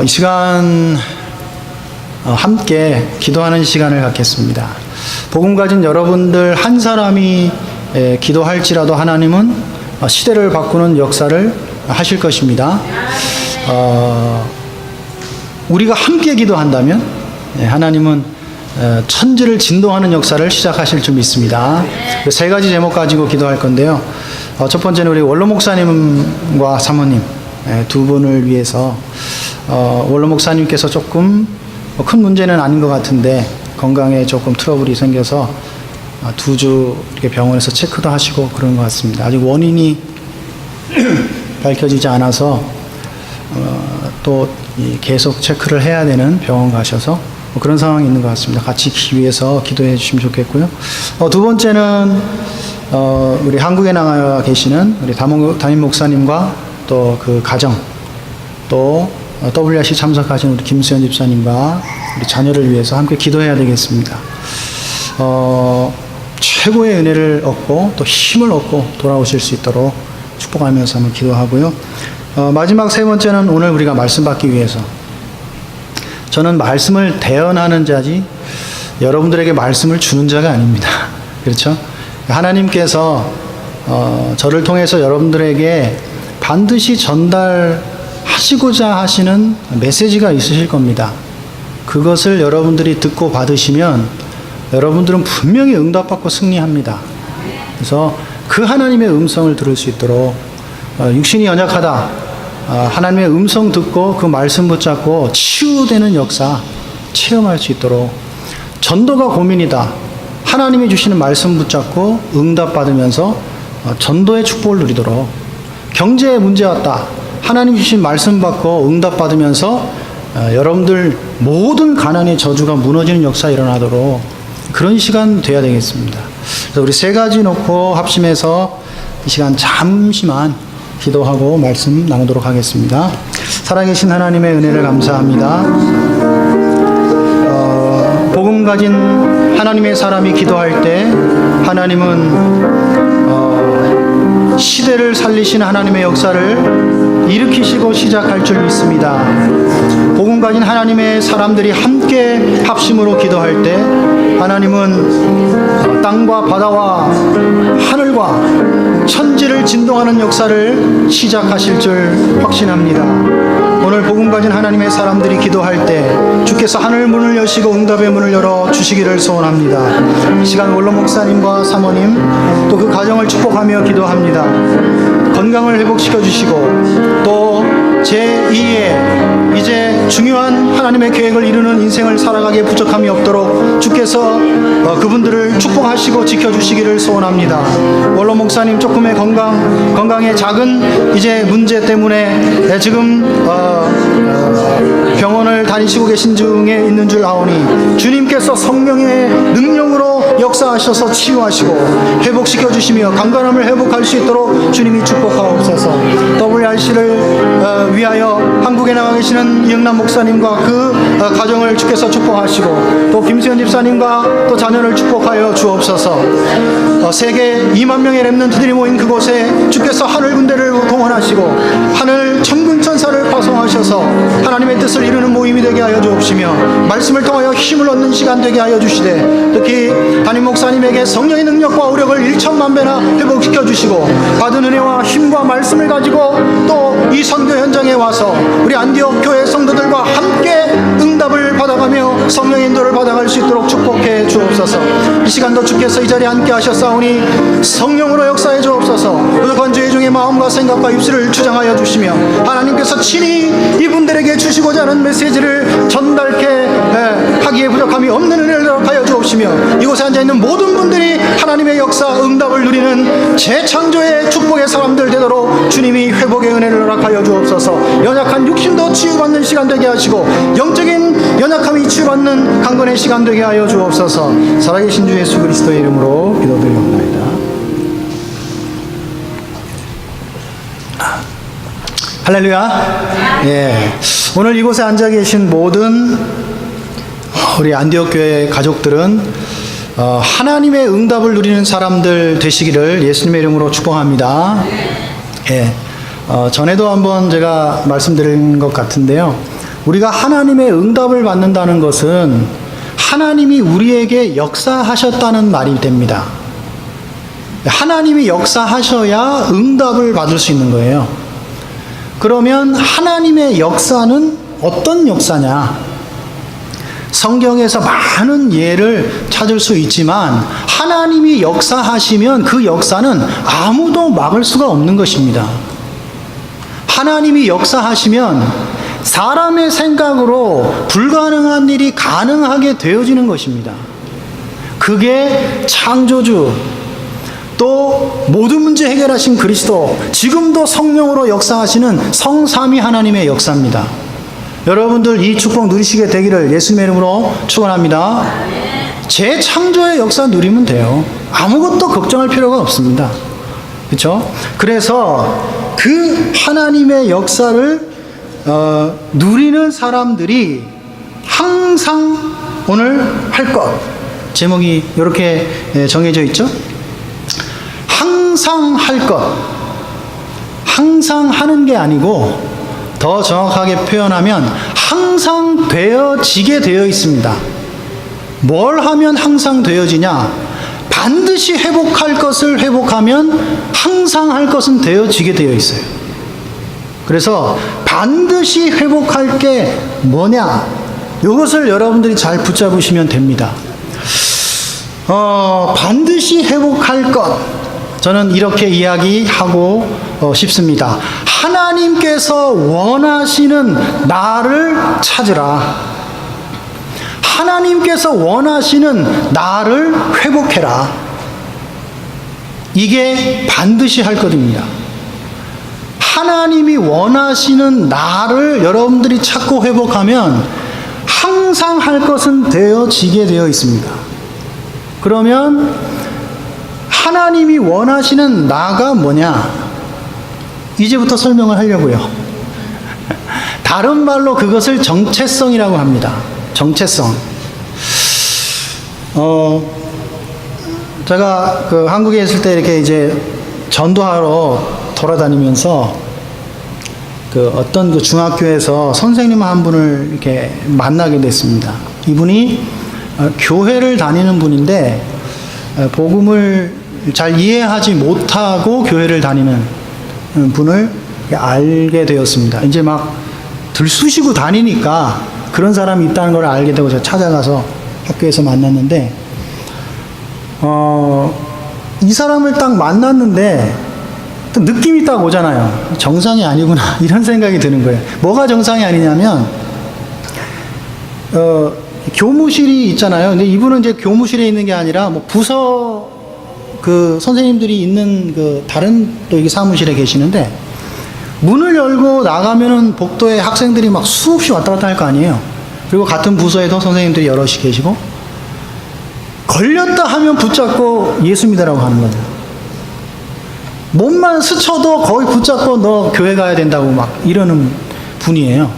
이 시간 함께 기도하는 시간을 갖겠습니다. 복음 가진 여러분들 한 사람이 기도할지라도 하나님은 시대를 바꾸는 역사를 하실 것입니다. 우리가 함께 기도한다면 하나님은 천지를 진동하는 역사를 시작하실 줄 믿습니다. 세 가지 제목 가지고 기도할 건데요. 첫 번째는 우리 원로 목사님과 사모님 두 분을 위해서 원로 목사님께서 조금 큰 문제는 아닌 것 같은데 건강에 조금 트러블이 생겨서 2주 이렇게 병원에서 체크도 하시고 그런 것 같습니다. 아직 원인이 밝혀지지 않아서 또 계속 체크를 해야 되는 병원 가셔서 그런 상황이 있는 것 같습니다. 같이 위해서 기도해 주시면 좋겠고요. 두 번째는 우리 한국에 나가 계시는 우리 담임 목사님과 또 그 가정, 또 WRC 참석하신 우리 김수현 집사님과 우리 자녀를 위해서 함께 기도해야 되겠습니다. 최고의 은혜를 얻고 또 힘을 얻고 돌아오실 수 있도록 축복하면서 한번 기도하고요. 마지막 세 번째는 오늘 우리가 말씀 받기 위해서, 저는 말씀을 대언하는 자지 여러분들에게 말씀을 주는 자가 아닙니다. 그렇죠? 하나님께서 저를 통해서 여러분들에게 반드시 전달하시고자 하시는 메시지가 있으실 겁니다. 그것을 여러분들이 듣고 받으시면 여러분들은 분명히 응답받고 승리합니다. 그래서 그 하나님의 음성을 들을 수 있도록, 육신이 연약하다, 하나님의 음성 듣고 그 말씀 붙잡고 치유되는 역사 체험할 수 있도록, 전도가 고민이다, 하나님이 주시는 말씀 붙잡고 응답받으면서 전도의 축복을 누리도록, 경제에 문제 왔다, 하나님 주신 말씀 받고 응답받으면서 여러분들 모든 가난의 저주가 무너지는 역사 일어나도록 그런 시간 돼야 되겠습니다. 그래서 우리 세 가지 놓고 합심해서 이 시간 잠시만 기도하고 말씀 나누도록 하겠습니다. 살아계신 하나님의 은혜를 감사합니다. 복음 가진 하나님의 사람이 기도할 때 하나님은 시대를 살리신 하나님의 역사를 일으키시고 시작할 줄 믿습니다. 복음 가진 하나님의 사람들이 함께 합심으로 기도할 때 하나님은 땅과 바다와 하늘과 천지를 진동하는 역사를 시작하실 줄 확신합니다. 오늘 복음 가진 하나님의 사람들이 기도할 때 주께서 하늘 문을 여시고 응답의 문을 열어 주시기를 소원합니다. 이 시간 원로 목사님과 사모님 또 그 가정을 축복하며 기도합니다. 건강을 회복시켜 주시고 또 제2의 이제 중요한 하나님의 계획을 이루는 인생을 살아가기에 부족함이 없도록 주께서 그분들을 축복하시고 지켜주시기를 소원합니다. 원로 목사님 조금의 건강의 작은 이제 문제 때문에 지금 병원을 다니시고 계신 중에 있는 줄 아오니 주님께서 성령의 능력으로 역사하셔서 치유하시고 회복시켜 주시며 강건함을 회복할 수 있도록 주님이 축복하옵소서. WRC를 위하여 한국에 나가 계시는 이영남 목사님과 그 가정을 주께서 축복하시고 또 김수현 집사님과 또 자녀를 축복하여 주옵소서. 세계 2만 명의 렘넌트들이 모인 그곳에 주께서 하늘 군대를 동원하시고 하늘 천군 천사를 파송하셔서 하나님의 뜻을 이루는 모임이 되게 하여 주옵시며 말씀을 통하여 힘을 얻는 시간 되게 하여 주시되 특히 담임 목사님에게 성령의 능력과 오력을 1천만 배나 회복시켜 주시고 받은 은혜와 힘과 말씀을 가지고 또 이 선교 현장에 와서 우리 안디옥 교회 성도들과 함께 응답을 받아가며 성령의 인도를 받아갈 수 있도록 축복해 주옵소서. 이 시간도 주께서 이 자리에 함께 하셨사오니 성령으로 역사해 주옵소서. 부족한 죄 중에 마음과 생각과 입술을 주장하여 주시며 하나님께서 친히 이분들에게 주시고자 하는 메시지를 전달케 하기에 부족함이 없는 은혜를 허락하여 주옵시며 이곳에 앉아있는 모든 분들이 하나님의 역사 응답을 누리는 재창조의 축복의 사람들 되도록 주님이 회복의 은혜를 허락하여 주옵소서. 연약한 육신도 치유받는 시간 되게 하시고 영적인 연약함이 치유받는 강건의 시간 되게 하여 주옵소서. 살아계신 주 예수 그리스도의 이름으로 기도드리옵나이다. 할렐루야. 예. 오늘 이곳에 앉아 계신 모든 우리 안디옥 교회 가족들은 하나님의 응답을 누리는 사람들 되시기를 예수님의 이름으로 축복합니다. 예. 전에도 한번 제가 말씀드린 것 같은데요. 우리가 하나님의 응답을 받는다는 것은 하나님이 우리에게 역사하셨다는 말이 됩니다. 하나님이 역사하셔야 응답을 받을 수 있는 거예요. 그러면 하나님의 역사는 어떤 역사냐? 성경에서 많은 예를 찾을 수 있지만 하나님이 역사하시면 그 역사는 아무도 막을 수가 없는 것입니다. 하나님이 역사하시면 사람의 생각으로 불가능한 일이 가능하게 되어지는 것입니다. 그게 창조주, 또 모든 문제 해결하신 그리스도, 지금도 성령으로 역사하시는 성삼위 하나님의 역사입니다. 여러분들 이 축복 누리시게 되기를 예수님의 이름으로 축원합니다. 재창조의 역사 누리면 돼요. 아무것도 걱정할 필요가 없습니다. 그렇죠? 그래서 그 하나님의 역사를 누리는 사람들이 항상 오늘 할 것, 제목이 이렇게 정해져 있죠? 항상 할 것. 항상 하는 게 아니고 더 정확하게 표현하면 항상 되어지게 되어 있습니다. 뭘 하면 항상 되어지냐? 반드시 회복할 것을 회복하면 항상 할 것은 되어지게 되어 있어요. 그래서 반드시 회복할 게 뭐냐? 이것을 여러분들이 잘 붙잡으시면 됩니다. 반드시 회복할 것, 저는 이렇게 이야기하고 싶습니다. 하나님께서 원하시는 나를 찾으라. 하나님께서 원하시는 나를 회복해라. 이게 반드시 할 것입니다. 하나님이 원하시는 나를 여러분들이 찾고 회복하면 항상 할 것은 되어지게 되어 있습니다. 그러면 하나님이 원하시는 나가 뭐냐? 이제부터 설명을 하려고요. 다른 말로 그것을 정체성이라고 합니다. 정체성. 제가 그 한국에 있을 때 이렇게 이제 전도하러 돌아다니면서 그 어떤 그 중학교에서 선생님 한 분을 이렇게 만나게 됐습니다. 이분이 교회를 다니는 분인데 복음을 잘 이해하지 못하고 교회를 다니는 분을 알게 되었습니다. 이제 막 들쑤시고 다니니까 그런 사람이 있다는 걸 알게 되고 제가 찾아가서 학교에서 만났는데 이 사람을 딱 만났는데 또 느낌이 딱 오잖아요. 정상이 아니구나 이런 생각이 드는 거예요. 뭐가 정상이 아니냐면 교무실이 있잖아요. 근데 이분은 이제 교무실에 있는 게 아니라 뭐 부서 그 선생님들이 있는 그 다른 또 이게 사무실에 계시는데 문을 열고 나가면은 복도에 학생들이 막 수없이 왔다 갔다 할 거 아니에요. 그리고 같은 부서에도 선생님들이 여럿이 계시고 걸렸다 하면 붙잡고 예수 믿으라고 하는 거죠. 몸만 스쳐도 거의 붙잡고 너 교회 가야 된다고 막 이러는 분이에요.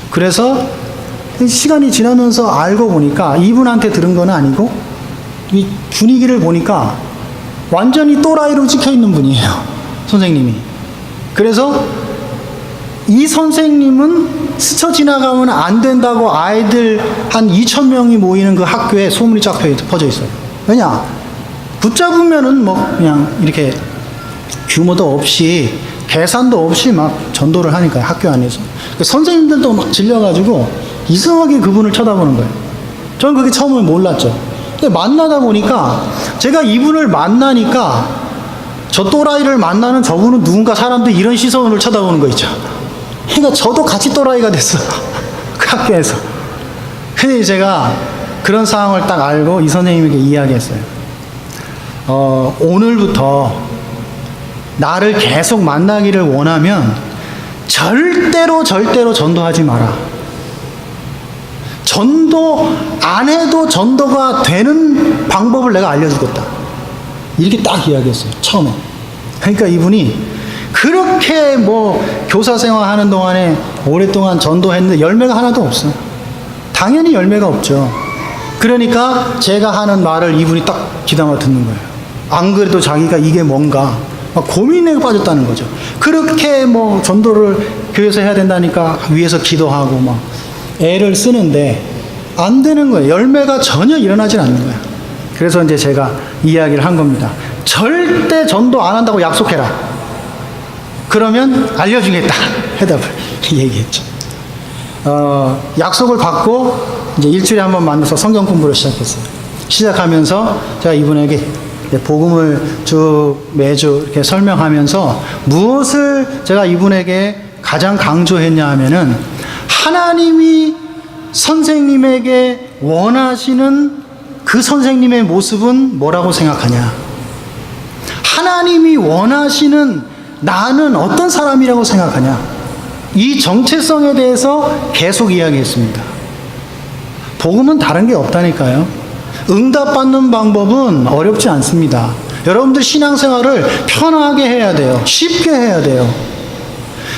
그래서 시간이 지나면서 알고 보니까 이분한테 들은 건 아니고 이 분위기를 보니까 완전히 또라이로 찍혀있는 분이에요. 선생님이. 그래서 이 선생님은 스쳐 지나가면 안 된다고 아이들 한 2,000명이 모이는 그 학교에 소문이 쫙 퍼져 있어요. 왜냐? 붙잡으면은 뭐 그냥 이렇게 규모도 없이 계산도 없이 막 전도를 하니까요. 학교 안에서. 선생님들도 막 질려가지고 이상하게 그분을 쳐다보는 거예요. 저는 그게 처음에 몰랐죠. 근데 만나다 보니까 제가 이분을 만나니까 저 또라이를 만나는 저분은 누군가 사람들이 이런 시선을 쳐다보는 거 있죠. 그러니까 저도 같이 또라이가 됐어. 그 학교에서. 근데 제가 그런 상황을 딱 알고 이 선생님에게 이야기했어요. 오늘부터 나를 계속 만나기를 원하면 절대로 전도하지 마라. 전도 안 해도 전도가 되는 방법을 내가 알려주겠다. 이렇게 딱 이야기했어요. 처음에. 그러니까 이분이 그렇게 뭐 교사 생활하는 동안에 오랫동안 전도했는데 열매가 하나도 없어요. 당연히 열매가 없죠. 그러니까 제가 하는 말을 이분이 딱 귀담아 듣는 거예요. 안 그래도 자기가 이게 뭔가 막 고민에 빠졌다는 거죠. 그렇게 뭐 전도를 교회에서 해야 된다니까 위에서 기도하고 막 애를 쓰는데 안 되는 거예요. 열매가 전혀 일어나질 않는 거예요. 그래서 이제 제가 이야기를 한 겁니다. 절대 전도 안 한다고 약속해라. 그러면 알려주겠다. 해답을 얘기했죠. 약속을 받고 이제 일주일에 한 번 만나서 성경 공부를 시작했어요. 시작하면서 제가 이분에게 복음을 쭉 매주 이렇게 설명하면서 무엇을 제가 이분에게 가장 강조했냐 하면은 하나님이 선생님에게 원하시는 그 선생님의 모습은 뭐라고 생각하냐? 하나님이 원하시는 나는 어떤 사람이라고 생각하냐? 이 정체성에 대해서 계속 이야기했습니다. 복음은 다른 게 없다니까요. 응답받는 방법은 어렵지 않습니다. 여러분들 신앙생활을 편하게 해야 돼요. 쉽게 해야 돼요.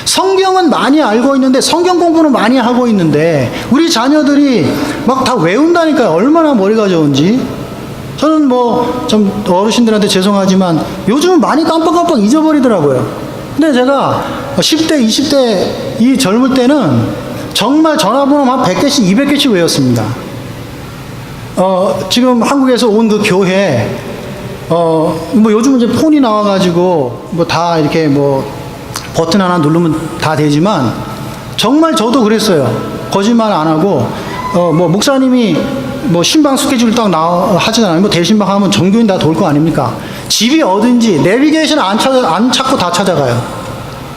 성경은 많이 알고 있는데, 성경 공부는 많이 하고 있는데 우리 자녀들이 막 다 외운다니까요. 얼마나 머리가 좋은지. 저는 뭐 좀 어르신들한테 죄송하지만 요즘은 많이 깜빡깜빡 잊어버리더라고요. 근데 제가 10대, 20대 이 젊을 때는 정말 전화번호 한 100개씩, 200개씩 외웠습니다. 지금 한국에서 온 그 교회, 뭐 요즘은 이제 폰이 나와가지고 뭐 다 이렇게 뭐 버튼 하나 누르면 다 되지만 정말 저도 그랬어요. 거짓말 안 하고, 뭐 목사님이 뭐 신방 스케줄 딱 하잖아요. 뭐 대신방 하면 전교인 다 돌 거 아닙니까? 집이 어딘지 내비게이션 안 찾고 다 찾아가요.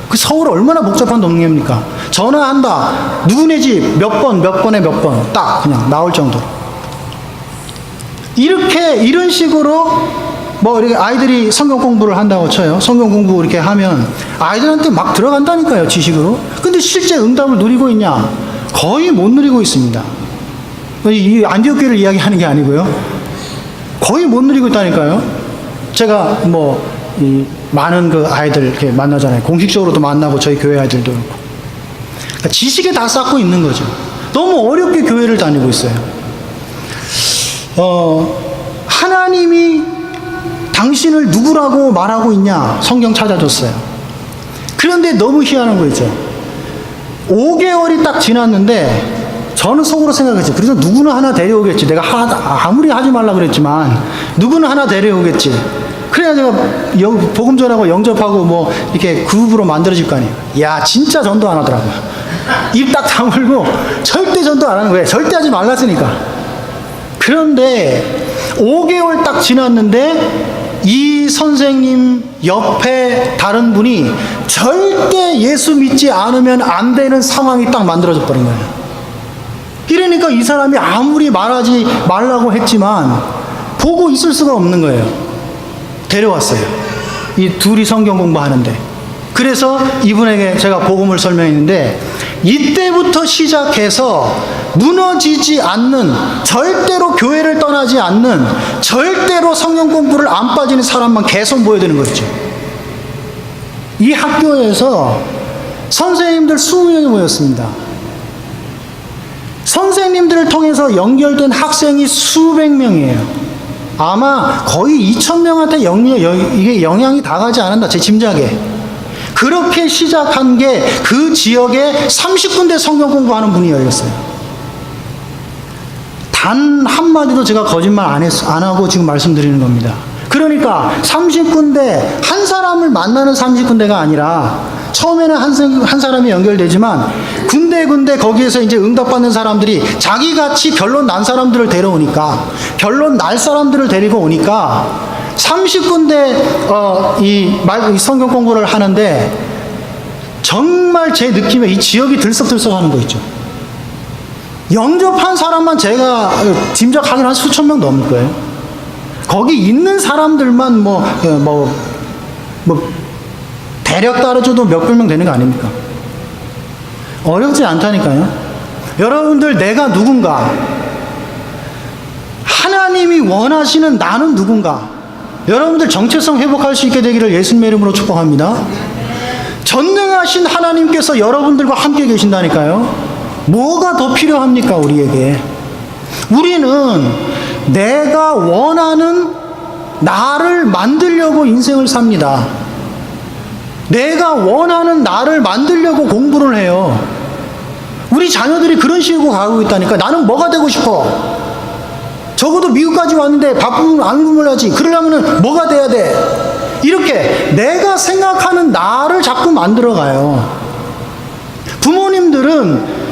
그 서울 얼마나 복잡한 동네입니까? 전화한다. 누구네 집 몇 번에 몇 번 딱 그냥 나올 정도로. 이런 식으로 뭐 이렇게 아이들이 성경 공부를 한다고 쳐요. 성경 공부 이렇게 하면 아이들한테 막 들어간다니까요, 지식으로. 근데 실제 응답을 누리고 있냐? 거의 못 누리고 있습니다. 이 안디옥 교회를 이야기하는 게 아니고요. 거의 못 누리고 있다니까요. 제가 뭐 많은 그 아이들 이렇게 만나잖아요. 공식적으로도 만나고 저희 교회 아이들도 그렇고. 그러니까 지식에 다 쌓고 있는 거죠. 너무 어렵게 교회를 다니고 있어요. 하나님이 당신을 누구라고 말하고 있냐? 성경 찾아줬어요. 그런데 너무 희한한 거 있죠. 5개월이 딱 지났는데 저는 속으로 생각했죠. 그래서 누구는 하나 데려오겠지. 내가 아무리 하지 말라 그랬지만 누구는 하나 데려오겠지. 그래야 제가 복음 전하고 영접하고 뭐 이렇게 그룹으로 만들어질 거 아니에요. 야, 진짜 전도 안 하더라고요. 입 딱 다물고 절대 전도 안 하는 거예요. 절대 하지 말랐으니까. 그런데 5개월 딱 지났는데 이 선생님 옆에 다른 분이 절대 예수 믿지 않으면 안 되는 상황이 딱 만들어져 버린 거예요. 이러니까 이 사람이 아무리 말하지 말라고 했지만 보고 있을 수가 없는 거예요. 데려왔어요. 이 둘이 성경 공부하는데. 그래서 이분에게 제가 복음을 설명했는데 이때부터 시작해서 무너지지 않는, 절대로 교회를 떠나지 않는, 절대로 성경 공부를 안 빠지는 사람만 계속 모여드는 거죠. 이 학교에서 선생님들 20명이 모였습니다. 선생님들을 통해서 연결된 학생이 수백 명이에요. 아마 거의 2,000명한테 이게 영향이 다 가지 않았나, 제 짐작에. 그렇게 시작한 게 그 지역에 30군데 성경 공부하는 분이 열렸어요. 단 한마디도 제가 거짓말 안 하고 지금 말씀드리는 겁니다. 그러니까 30군데, 한 사람을 만나는 30군데가 아니라 처음에는 한 사람이 연결되지만 군데군데 거기에서 이제 응답받는 사람들이 자기같이 결론 난 사람들을 데려오니까, 결론 날 사람들을 데리고 오니까 30군데 이 성경 공부를 하는데 정말 제 느낌에 이 지역이 들썩들썩 하는 거 있죠. 영접한 사람만 제가 짐작하기는 한 수천 명 넘을 거예요. 거기 있는 사람들만 뭐 대략 따라줘도 몇백 명 되는 거 아닙니까? 어렵지 않다니까요. 여러분들, 내가 누군가, 하나님이 원하시는 나는 누군가, 여러분들 정체성 회복할 수 있게 되기를 예수님의 이름으로 축복합니다. 전능하신 하나님께서 여러분들과 함께 계신다니까요. 뭐가 더 필요합니까, 우리에게? 우리는 내가 원하는 나를 만들려고 인생을 삽니다. 내가 원하는 나를 만들려고 공부를 해요. 우리 자녀들이 그런 식으로 가고 있다니까. 나는 뭐가 되고 싶어? 적어도 미국까지 왔는데 바쁘면 안 굶어야지. 그러려면 뭐가 돼야 돼? 이렇게 내가 생각하는 나를 자꾸 만들어가요. 부모님들은,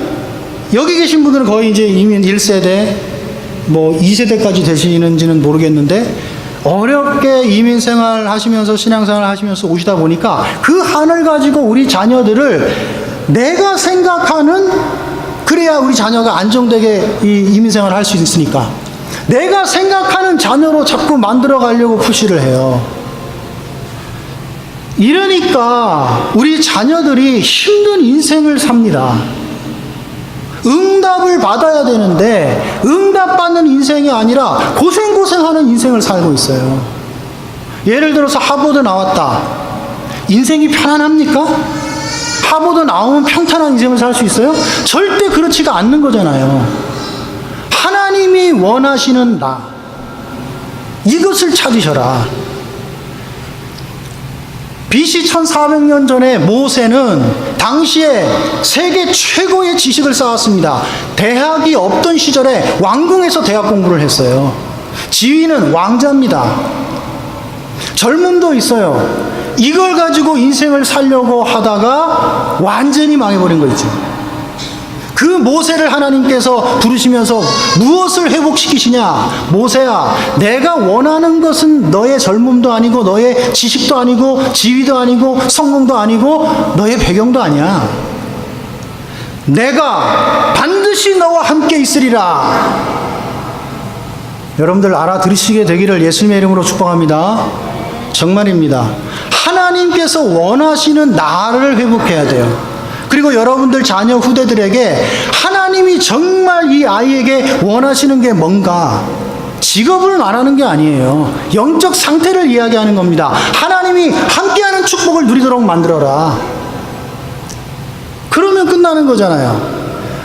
여기 계신 분들은 거의 이제 이민 1세대, 뭐 2세대까지 되시는지는 모르겠는데, 어렵게 이민 생활 하시면서 신앙생활 하시면서 오시다 보니까 그 한을 가지고 우리 자녀들을 내가 생각하는, 그래야 우리 자녀가 안정되게 이 이민 생활을 할 수 있으니까 내가 생각하는 자녀로 자꾸 만들어 가려고 푸시를 해요. 이러니까 우리 자녀들이 힘든 인생을 삽니다. 응답을 받아야 되는데 응답받는 인생이 아니라 고생고생하는 인생을 살고 있어요. 예를 들어서 하버드 나왔다. 인생이 편안합니까? 하버드 나오면 평탄한 인생을 살 수 있어요? 절대 그렇지가 않는 거잖아요. 하나님이 원하시는 나, 이것을 찾으셔라. BC 1400년 전에 모세는 당시에 세계 최고의 지식을 쌓았습니다. 대학이 없던 시절에 왕궁에서 대학 공부를 했어요. 지위는 왕자입니다. 젊음도 있어요. 이걸 가지고 인생을 살려고 하다가 완전히 망해버린 거 있죠. 그 모세를 하나님께서 부르시면서 무엇을 회복시키시냐? 모세야, 내가 원하는 것은 너의 젊음도 아니고 너의 지식도 아니고 지위도 아니고 성공도 아니고 너의 배경도 아니야. 내가 반드시 너와 함께 있으리라. 여러분들 알아들으시게 되기를 예수님의 이름으로 축복합니다. 정말입니다. 하나님께서 원하시는 나를 회복해야 돼요. 그리고 여러분들 자녀 후대들에게 하나님이 정말 이 아이에게 원하시는 게 뭔가, 직업을 말하는 게 아니에요. 영적 상태를 이야기하는 겁니다. 하나님이 함께하는 축복을 누리도록 만들어라. 그러면 끝나는 거잖아요.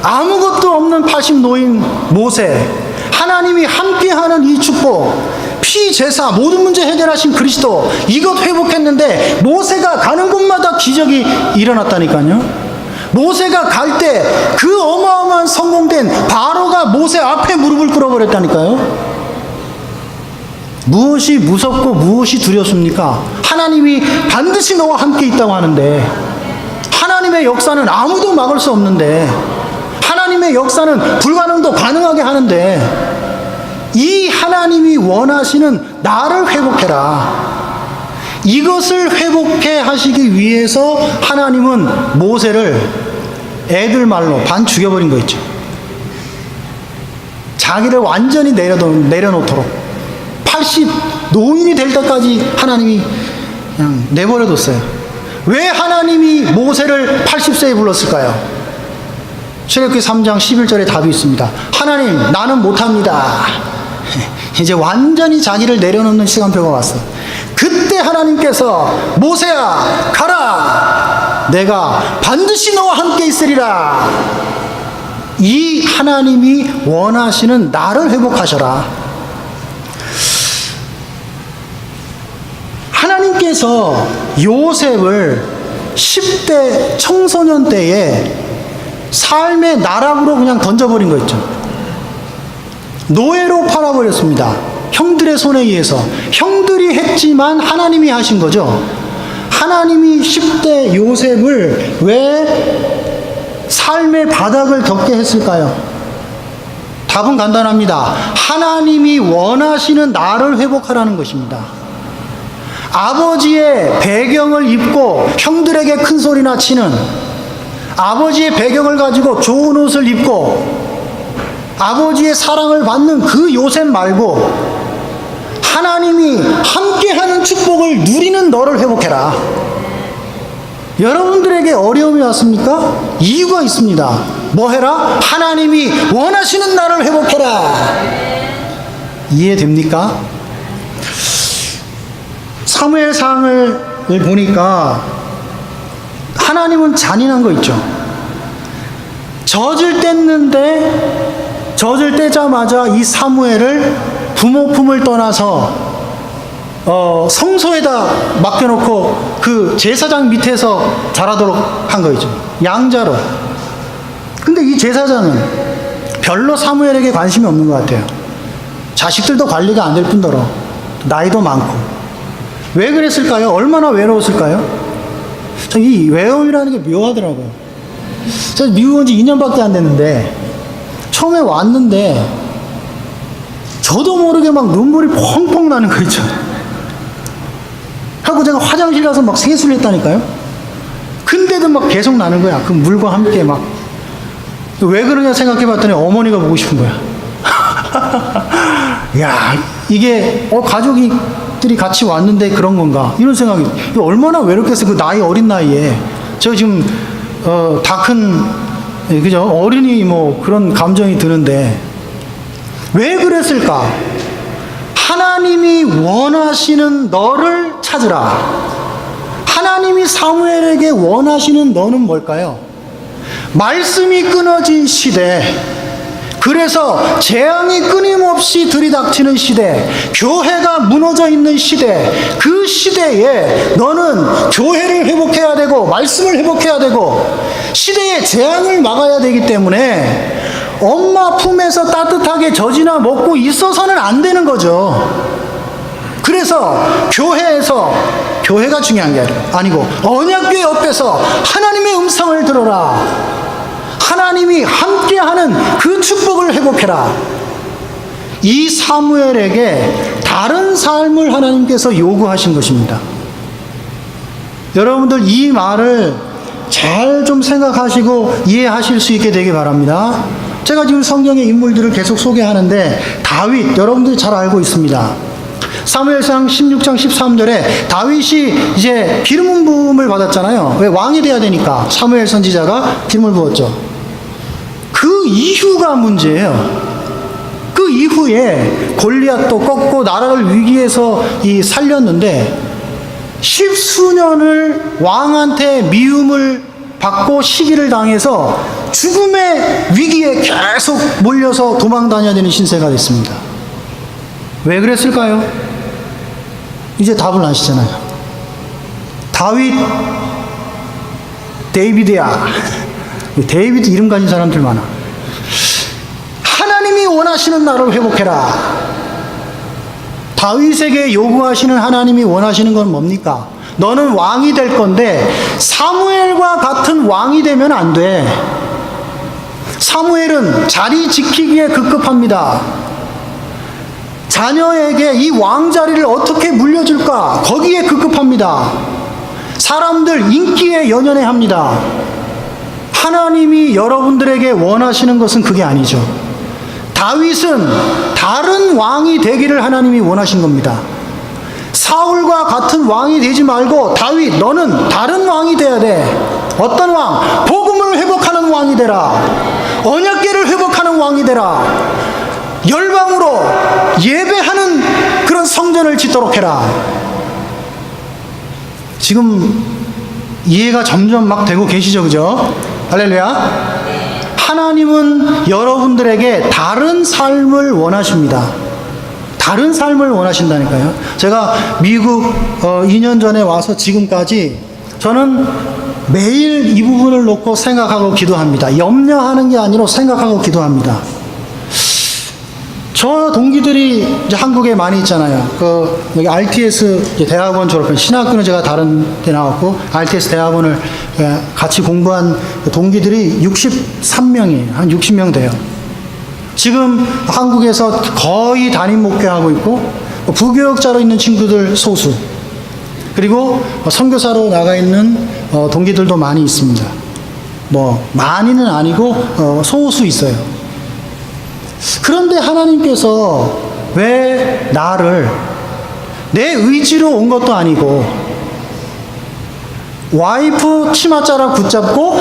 아무것도 없는 80노인 모세, 하나님이 함께하는 이 축복, 피제사 모든 문제 해결하신 그리스도, 이것 회복했는데 모세가 가는 곳마다 기적이 일어났다니까요. 모세가 갈 때 그 어마어마한 성공된 바로가 모세 앞에 무릎을 꿇어버렸다니까요. 무엇이 무섭고 무엇이 두렵습니까? 하나님이 반드시 너와 함께 있다고 하는데, 하나님의 역사는 아무도 막을 수 없는데, 하나님의 역사는 불가능도 가능하게 하는데, 이 하나님이 원하시는 나를 회복해라. 이것을 회복해 하시기 위해서 하나님은 모세를 애들 말로 반 죽여버린 거 있죠. 자기를 완전히 내려놓도록 80 노인이 될 때까지 하나님이 그냥 내버려뒀어요. 왜 하나님이 모세를 80세에 불렀을까요? 출애굽기 3장 11절에 답이 있습니다. 하나님, 나는 못합니다. 이제 완전히 자기를 내려놓는 시간표가 왔어. 그때 하나님께서 모세야, 가라. 내가 반드시 너와 함께 있으리라. 이 하나님이 원하시는 나를 회복하셔라. 하나님께서 요셉을 10대 청소년 때에 삶의 나락으로 그냥 던져버린 거 있죠. 노예로 팔아버렸습니다. 형들의 손에 의해서. 형들이 했지만 하나님이 하신 거죠. 하나님이 10대 요셉을 왜 삶의 바닥을 겪게 했을까요? 답은 간단합니다. 하나님이 원하시는 나를 회복하라는 것입니다. 아버지의 배경을 입고 형들에게 큰 소리나 치는, 아버지의 배경을 가지고 좋은 옷을 입고 아버지의 사랑을 받는 그 요셉 말고 하나님이 함께하는 축복을 누리는 너를 회복해라. 여러분들에게 어려움이 왔습니까? 이유가 있습니다. 뭐 해라? 하나님이 원하시는 나를 회복해라. 이해됩니까? 사무엘상을 보니까 하나님은 잔인한 거 있죠. 젖을 떼자마자 이 사무엘을 부모 품을 떠나서 성소에다 맡겨놓고 그 제사장 밑에서 자라도록 한 거죠. 양자로. 근데 이 제사장은 별로 사무엘에게 관심이 없는 것 같아요. 자식들도 관리가 안 될 뿐더러 나이도 많고. 왜 그랬을까요? 얼마나 외로웠을까요? 이 외로움이라는 게 묘하더라고요. 제가 미국 온 지 2년밖에 안 됐는데 처음에 왔는데 저도 모르게 막 눈물이 펑펑 나는 거 있죠. 하고 제가 화장실 가서 막 세수를 했다니까요. 근데도 막 계속 나는 거야. 그 물과 함께 막. 왜 그러냐 생각해 봤더니 어머니가 보고 싶은 거야. 야, 이게 가족들이 같이 왔는데 그런 건가? 이런 생각이. 이거 얼마나 외롭겠어. 그 나이 어린 나이에. 저 지금 다 큰 그죠? 어린이 뭐 그런 감정이 드는데 왜 그랬을까? 하나님이 원하시는 너를 찾으라. 하나님이 사무엘에게 원하시는 너는 뭘까요? 말씀이 끊어진 시대, 그래서 재앙이 끊임없이 들이닥치는 시대, 교회가 무너져 있는 시대, 그 시대에 너는 교회를 회복해야 되고 말씀을 회복해야 되고 시대의 재앙을 막아야 되기 때문에 엄마 품에서 따뜻하게 젖이나 먹고 있어서는 안 되는 거죠. 그래서 교회가 중요한 게 아니고 언약궤 옆에서 하나님의 음성을 들어라. 하나님이 함께하는 그 축복을 회복해라. 이 사무엘에게 다른 삶을 하나님께서 요구하신 것입니다. 여러분들 이 말을 잘 좀 생각하시고 이해하실 수 있게 되기 바랍니다. 제가 지금 성경의 인물들을 계속 소개하는데 다윗 여러분들이 잘 알고 있습니다. 사무엘상 16장 13절에 다윗이 이제 기름 부음을 받았잖아요. 왜? 왕이 돼야 되니까 사무엘 선지자가 기름을 부었죠. 그 이후가 문제예요. 그 이후에 골리앗도 꺾고 나라를 위기에서 살렸는데 십수년을 왕한테 미움을 받고 시기를 당해서 죽음의 위기에 계속 몰려서 도망 다녀야 되는 신세가 됐습니다. 왜 그랬을까요? 이제 답을 아시잖아요. 다윗, 데이비드야. 데이비드 이름 가진 사람들 많아. 하나님이 원하시는 나를 회복해라. 다윗에게 요구하시는 하나님이 원하시는 건 뭡니까? 너는 왕이 될 건데 사무엘과 같은 왕이 되면 안 돼. 사무엘은 자리 지키기에 급급합니다. 자녀에게 이 왕자리를 어떻게 물려줄까? 거기에 급급합니다. 사람들 인기에 연연해합니다. 하나님이 여러분들에게 원하시는 것은 그게 아니죠. 다윗은 다른 왕이 되기를 하나님이 원하신 겁니다. 사울과 같은 왕이 되지 말고 다윗 너는 다른 왕이 돼야 돼. 어떤 왕? 복음을 회복하는 왕이 되라. 언약궤를 회복하는 왕이 되라. 열방으로 예배하는 그런 성전을 짓도록 해라. 지금 이해가 점점 막 되고 계시죠, 그죠? 할렐루야. 하나님은 여러분들에게 다른 삶을 원하십니다. 다른 삶을 원하신다니까요. 제가 미국 2년 전에 와서 지금까지 저는 매일 이 부분을 놓고 생각하고 기도합니다. 염려하는 게 아니라 생각하고 기도합니다. 저 동기들이 이제 한국에 많이 있잖아요. 여기 RTS 대학원 졸업한, 신학교는 제가 다른 데 나왔고, RTS 대학원을 같이 공부한 동기들이 63명이에요. 한 60명 돼요. 지금 한국에서 거의 담임 목회하고 있고, 부교육자로 있는 친구들 소수. 그리고 선교사로 나가 있는 동기들도 많이 있습니다. 뭐, 많이는 아니고, 소수 있어요. 그런데 하나님께서 왜 나를 내 의지로 온 것도 아니고 와이프 치맛자락 붙잡고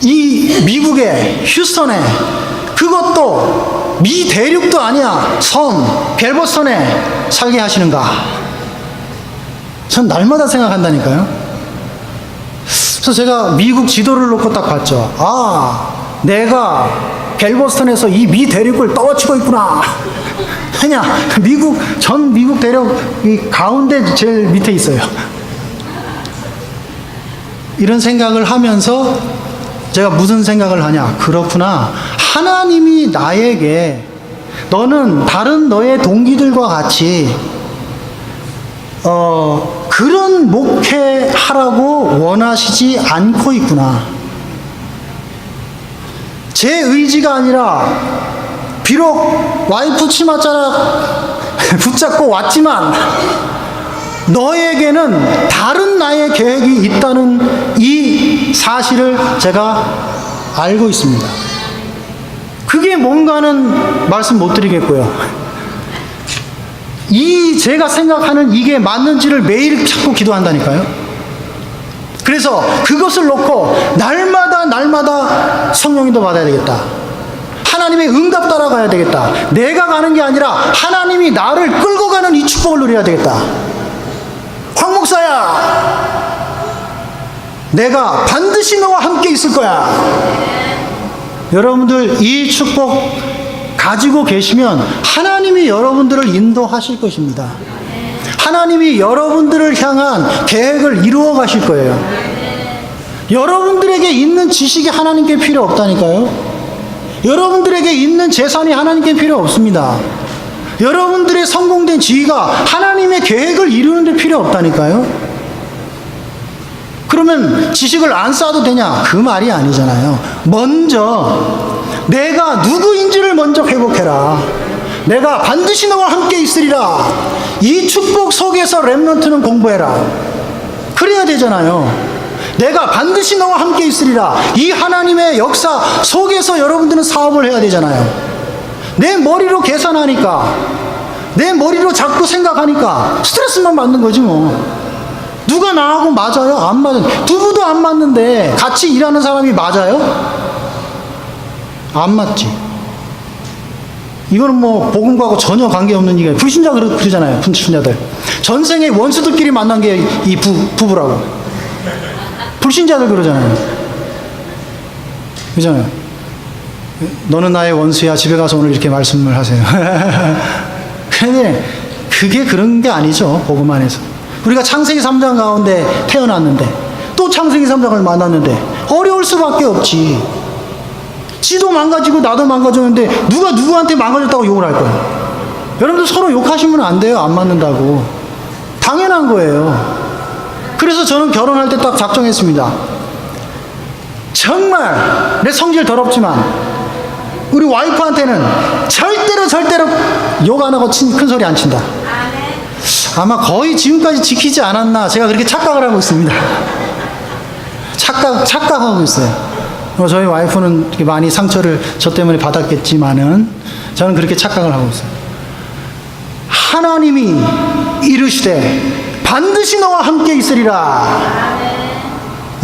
이 미국의 휴스턴에, 그것도 미 대륙도 아니야, 섬 갤버스턴에 살게 하시는가? 전 날마다 생각한다니까요. 그래서 제가 미국 지도를 놓고 딱 봤죠. 내가 갤버스턴에서 이 미 대륙을 떠받치고 있구나. 그냥 전 미국 대륙 이 가운데 제일 밑에 있어요. 이런 생각을 하면서 제가 무슨 생각을 하냐. 그렇구나. 하나님이 나에게 너는 다른 너의 동기들과 같이 그런 목회하라고 원하시지 않고 있구나. 제 의지가 아니라 비록 와이프 치맛자락 붙잡고 왔지만 너에게는 다른 나의 계획이 있다는 이 사실을 제가 알고 있습니다. 그게 뭔가는 말씀 못 드리겠고요. 제가 생각하는 이게 맞는지를 매일 찾고 기도한다니까요. 그래서 그것을 놓고 날마다 성령님도 받아야 되겠다. 하나님의 응답 따라가야 되겠다. 내가 가는 게 아니라 하나님이 나를 끌고 가는 이 축복을 누려야 되겠다. 황 목사야, 내가 반드시 너와 함께 있을 거야. 여러분들 이 축복 가지고 계시면 하나님이 여러분들을 인도하실 것입니다. 하나님이 여러분들을 향한 계획을 이루어 가실 거예요. 여러분들에게 있는 지식이 하나님께 필요 없다니까요. 여러분들에게 있는 재산이 하나님께 필요 없습니다. 여러분들의 성공된 지위가 하나님의 계획을 이루는 데 필요 없다니까요. 그러면 지식을 안 쌓아도 되냐? 그 말이 아니잖아요. 먼저 내가 누구인지를 먼저 회복해라. 내가 반드시 너와 함께 있으리라. 이 축복 속에서 렘넌트는 공부해라. 그래야 되잖아요. 내가 반드시 너와 함께 있으리라. 이 하나님의 역사 속에서 여러분들은 사업을 해야 되잖아요. 내 머리로 계산하니까, 내 머리로 자꾸 생각하니까 스트레스만 받는 거지 뭐. 누가 나하고 맞아요? 안 맞아요. 두부도 안 맞는데 같이 일하는 사람이 맞아요? 안 맞지. 이거는 뭐 복음과고 전혀 관계없는 얘기예요. 불신자 그러잖아요. 불신자들. 전생에 원수들끼리 만난 게 이 부부라고. 불신자들 그러잖아요. 그잖아요. 너는 나의 원수야. 집에 가서 오늘 이렇게 말씀을 하세요. 근데 그게 그런 게 아니죠. 복음 안에서. 우리가 창세기 3장 가운데 태어났는데 또 창세기 3장을 만났는데 어려울 수밖에 없지. 지도 망가지고 나도 망가졌는데 누가 누구한테 망가졌다고 욕을 할 거야. 여러분들 서로 욕하시면 안 돼요. 안 맞는다고. 당연한 거예요. 그래서 저는 결혼할 때 딱 작정했습니다. 정말 내 성질 더럽지만 우리 와이프한테는 절대로 욕 안 하고 큰 소리 안 친다. 아마 거의 지금까지 지키지 않았나 제가 그렇게 착각을 하고 있습니다. 착각하고 있어요. 저희 와이프는 이렇게 많이 상처를 저 때문에 받았겠지만은 저는 그렇게 착각을 하고 있어요. 하나님이 이르시되 반드시 너와 함께 있으리라.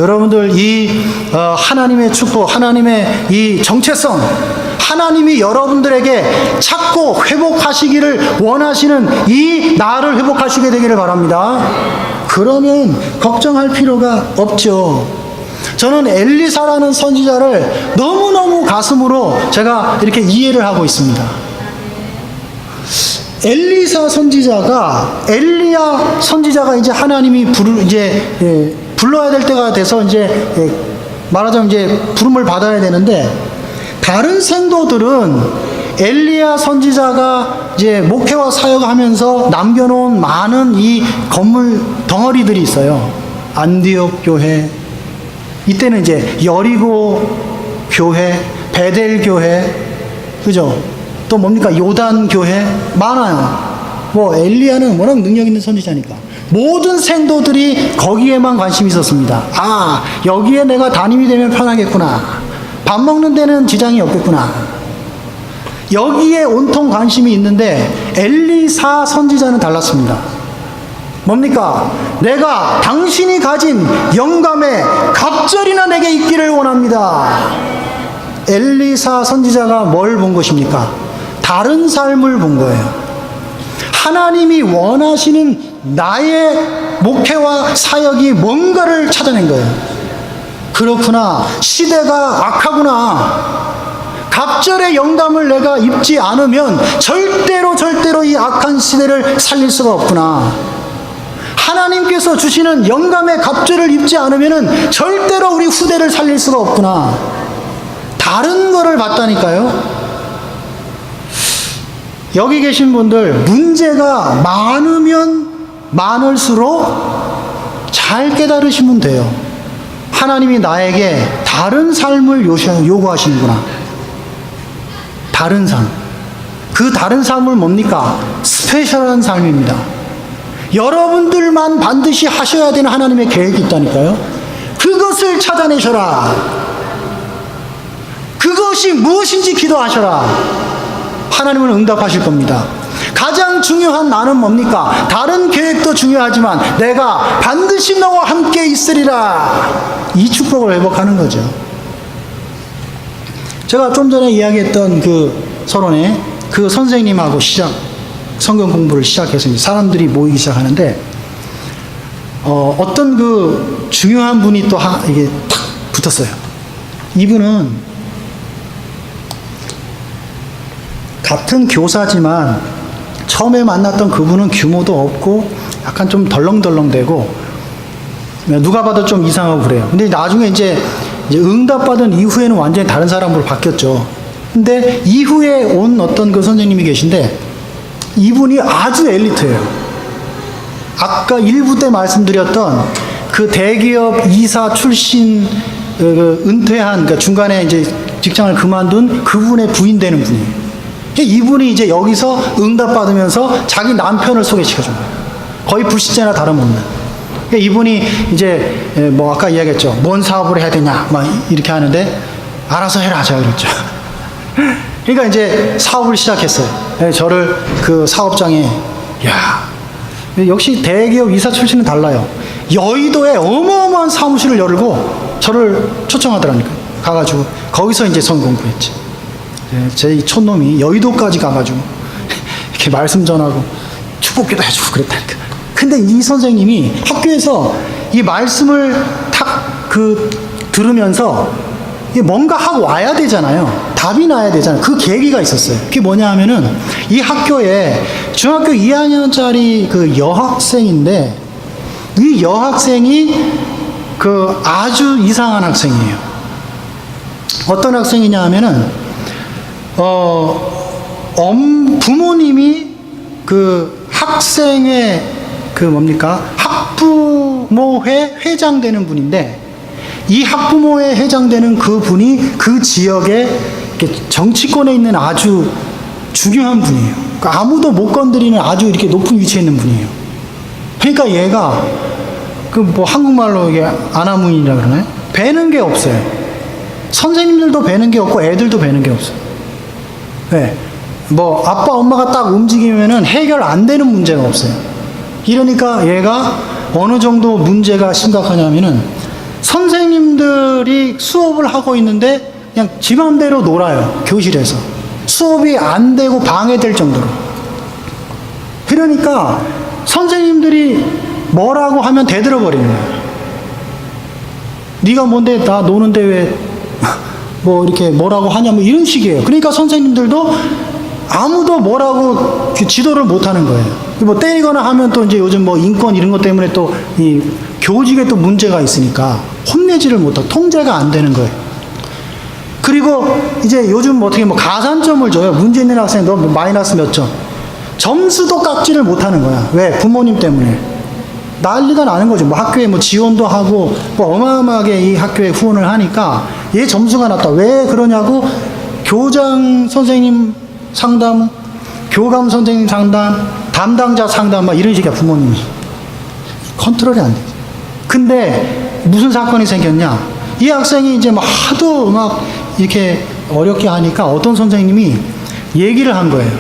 여러분들 이 하나님의 축복, 하나님의 이 정체성, 하나님이 여러분들에게 찾고 회복하시기를 원하시는 이 나를 회복하시게 되기를 바랍니다. 그러면 걱정할 필요가 없죠. 저는 엘리사라는 선지자를 너무너무 가슴으로 제가 이렇게 이해를 하고 있습니다. 엘리사 선지자가, 엘리야 선지자가 이제 하나님이 불러야 될 때가 돼서 이제 말하자면 이제 부름을 받아야 되는데, 다른 생도들은 엘리야 선지자가 이제 목회와 사역하면서 남겨놓은 많은 이 건물 덩어리들이 있어요. 안디옥 교회, 이때는 이제 여리고 교회, 베델 교회, 그죠? 또 뭡니까? 요단 교회 많아요. 뭐 엘리야는 워낙 능력 있는 선지자니까 모든 생도들이 거기에만 관심이 있었습니다. 아, 여기에 내가 담임이 되면 편하겠구나. 밥 먹는 데는 지장이 없겠구나. 여기에 온통 관심이 있는데 엘리사 선지자는 달랐습니다. 뭡니까? 내가 당신이 가진 영감에 갑절이나 내게 있기를 원합니다. 엘리사 선지자가 뭘 본 것입니까? 다른 삶을 본 거예요. 하나님이 원하시는 나의 목회와 사역이 뭔가를 찾아낸 거예요. 그렇구나. 시대가 악하구나. 갑절의 영감을 내가 입지 않으면 절대로 이 악한 시대를 살릴 수가 없구나. 하나님께서 주시는 영감의 갑절을 입지 않으면 절대로 우리 후대를 살릴 수가 없구나. 다른 거를 봤다니까요. 여기 계신 분들 문제가 많으면 많을수록 잘 깨달으시면 돼요. 하나님이 나에게 다른 삶을 요구하시는구나. 다른 삶. 그 다른 삶은 뭡니까? 스페셜한 삶입니다. 여러분들만 반드시 하셔야 되는 하나님의 계획이 있다니까요. 그것을 찾아내셔라. 그것이 무엇인지 기도하셔라. 하나님은 응답하실 겁니다. 가장 중요한 나는 뭡니까? 다른 계획도 중요하지만 내가 반드시 너와 함께 있으리라. 이 축복을 회복하는 거죠. 제가 좀 전에 이야기했던 그 서론에 그 선생님하고 성경 공부를 시작했습니다. 사람들이 모이기 시작하는데 어떤 그 중요한 분이 또 이게 탁 붙었어요. 이분은 같은 교사지만 처음에 만났던 그분은 규모도 없고 약간 좀 덜렁덜렁대고 누가 봐도 좀 이상하고 그래요. 근데 나중에 이제 응답받은 이후에는 완전히 다른 사람으로 바뀌었죠. 근데 이후에 온 어떤 그 선생님이 계신데 이분이 아주 엘리트예요. 아까 1부 때 말씀드렸던 그 대기업 이사 출신 은퇴한 그러니까 중간에 이제 직장을 그만둔 그분의 부인 되는 분이에요. 이분이 이제 여기서 응답받으면서 자기 남편을 소개시켜준 거예요. 거의 불신자나 다름없는. 이분이 이제 뭐 아까 이야기했죠. 뭔 사업을 해야 되냐 막 이렇게 하는데 알아서 해라 제가 그랬죠. 그러니까 이제 사업을 시작했어요. 저를 그 사업장에 역시 대기업 이사 출신은 달라요. 여의도에 어마어마한 사무실을 열고 저를 초청하더라니까요. 가가지고 거기서 이제 성경 공부했지. 제 촌놈이 여의도까지 가가지고 이렇게 말씀 전하고 축복기도 해주고 그랬다니까. 근데 이 선생님이 학교에서 이 말씀을 탁 들으면서 뭔가 하고 와야 되잖아요. 답이 나야 되잖아요. 그 계기가 있었어요. 그게 뭐냐 하면은 이 학교에 중학교 2학년짜리 그 여학생인데 이 여학생이 그 아주 이상한 학생이에요. 어떤 학생이냐 하면은 부모님이 그 학생회 그 뭡니까? 학부모회 회장 되는 분인데 이 학부모회 회장 되는 그 분이 그 지역에 정치권에 있는 아주 중요한 분이에요. 그러니까 아무도 못 건드리는 아주 이렇게 높은 위치에 있는 분이에요. 그러니까 얘가 그 뭐 한국말로 이게 아나무인이라 그러나요? 배는 게 없어요. 선생님들도 배는 게 없고 애들도 배는 게 없어요. 네. 뭐 아빠 엄마가 딱 움직이면은 해결 안 되는 문제가 없어요. 이러니까 얘가 어느 정도 문제가 심각하냐면은 선생님들이 수업을 하고 있는데 그냥 지 맘대로 놀아요. 교실에서. 수업이 안 되고 방해될 정도로. 그러니까 선생님들이 뭐라고 하면 대들어버리는 거예요. 네가 뭔데 나 노는데 왜 뭐 이렇게 뭐라고 하냐 뭐 이런 식이에요. 그러니까 선생님들도 아무도 뭐라고 지도를 못하는 거예요. 뭐 때리거나 하면 또 이제 요즘 뭐 인권 이런 것 때문에 또 이 교직에 또 문제가 있으니까 혼내지를 못하고 통제가 안 되는 거예요. 그리고 이제 요즘 뭐 어떻게 뭐 가산점을 줘요. 문제 있는 학생 너 마이너스 몇 점. 점수도 깎지를 못하는 거야. 왜? 부모님 때문에. 난리가 나는 거죠. 뭐 학교에 뭐 지원도 하고 뭐 어마어마하게 이 학교에 후원을 하니까 얘 점수가 낮다. 왜 그러냐고 교장 선생님 상담, 교감 선생님 상담, 담당자 상담 막 이런 식이야. 부모님이 컨트롤이 안 돼. 근데 무슨 사건이 생겼냐? 이 학생이 이제 막 하도 막 이렇게 어렵게 하니까 어떤 선생님이 얘기를 한 거예요.